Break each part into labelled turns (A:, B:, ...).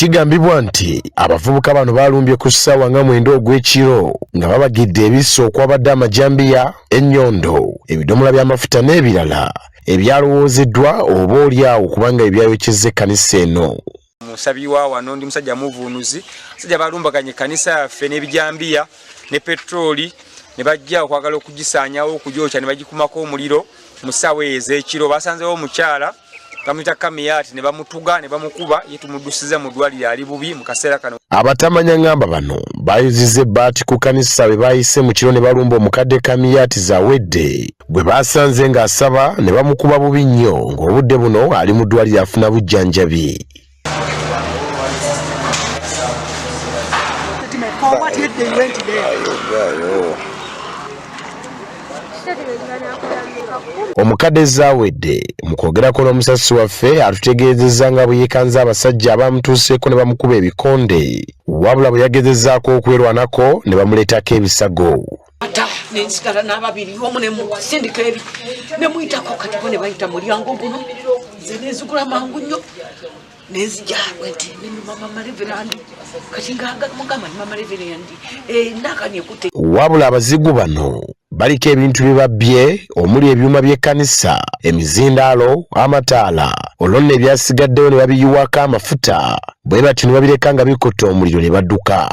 A: Kigambibwa nti abavubuka bano balumbye ku ssaawa nga 9 ogw'ekiro nga babagidde ebiso okwabadde amajambiya, ennyondo, ebidomola by'amafuta n'ebirala ebyalowoozeddwa oba olyawo kubanga ebyayokyezza ekkanisa eno.
B: Musabiwa wano ndi musajja muvunuzi musajja balumbaganye kanisa yaffe n'ebijambiya ne petroli ne bajja okwagala okugisaanyawo okugyokya ne bagikumako omuliro mu ssaawa ez'ekiro. Basanzewo omukyala kamita kamiyati ne bamutuga ne bamukuba yetumuddusiza mu ddwaliro ali bubi mu kaseera kano.
A: Abatamanya ngamba bano bayuzizza ebbaati ku kanisa bwe bayise mu kiro ne balumba omukadde kamiyati zawedde bwe basanze ng'asaba ne bamukuba bubi nnyo ng'obudde buno ali mu ddwaliro afuna bujjanjabi. Omukadde zawedde mu kwogerako n'omusasi waffe atutegeezezza nga bwe yeekanze abasajja abamutuuseeko ne bamukuba ebikonde wabula bwe yagezezzaako okwerwanako ne bamuleetako ebisago.
C: Nensigala n'ababiri omu ne musindika eri ne muyitako katiko ne bayita mulyango guno nze nezigula mangu nnyo nezija nti mama Reverend kati mugamba ni mama Reverend nakanye kute.
A: Wabula abazigu bano baliko ebintu bye babbye omuli ebyuma by'ekkanisa, emizindaalo, amataala, olwo nno ebyasigaddewo ne babiyiwako amafuta bwe batyo ne babireka nga bikutte omuliro ne badduka.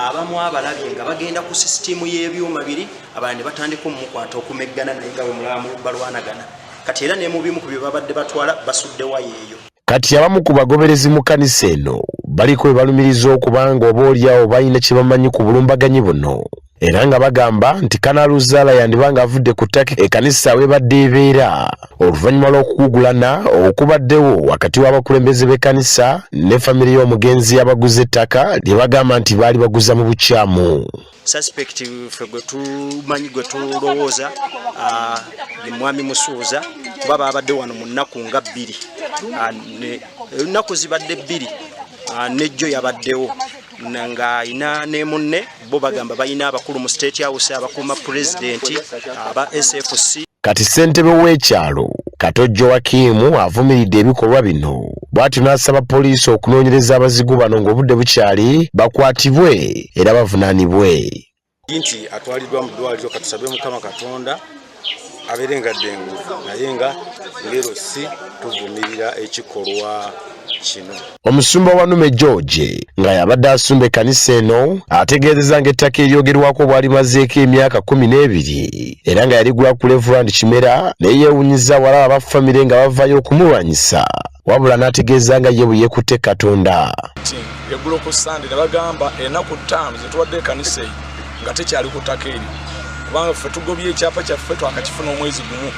D: Abamu abalabye nga bagenda ku sisitimu y'ebyuma biri abalala ne batandika omukwata okumeggana naye nga bwe mulamu balwanagana kati era ne mu bimu ku bye babadde batwala basudde wayo eyo.
A: Kati abamu ku bagoberezi mu kkanisa eno baliko bwe balumiriza okubanga oba olyawo balina kye bamanyi ku bulumbaganyi buno era nga bagamba nti Kanaluzaala yandibanga avudde ku ttaka ekkanisa webadde ebeera oluvannyuma lw'okugugulana okubaddewo wakati w'abakulembeze b'ekkanisa ne famire y'omugenzi abaguze ettaka lye bagamba nti baali baguza mu bukyamu.
D: Suspect ffe gwe tumanyi gwe tulowooza ye mwami Musuuza kuba babadde wano mu nnaku nga 2 ennaku zibadde 2 nejjo yabaddewo nga ina ne munne bo bagamba bayina abakulu mu State House abakuuma pulezidenti aba SFC.
A: Kati ssentebe w'ekyalo Katojjo Wakiimu avumiridde ebikolwa bino bw'atyo n'asaba poliisi okunoonyereza abazigu bano ng'obudde bukyali bakwatibwe era bavunaanibwe.
E: Nti atwaliddwa mu ddwaliro katusabe Mukama Katonda abeerenga ddengu naye nga leero si tuvumirira ekikolwa kino.
A: Omusumba wa Nume George nga yabadde asumba ekkanisa eno ategeezezza ng'ettaka eryogerwako bwali mazeeko emyaka 12 era nga yaligula ku Reverend Kimera naye yeewunyizza walaba ba famire nga bavayo okumulwanyisa wabula n'ategeeza nga ye bwe yeekutte Katonda.
F: Eggulo ku Sande ne bagamba ennaku 5 ze tuwadde ekkanisa eyo nga tekyali ku ttaka eri kubanga ffe tugobye ekyapa kyaffe twakakifuna omwezi gumu.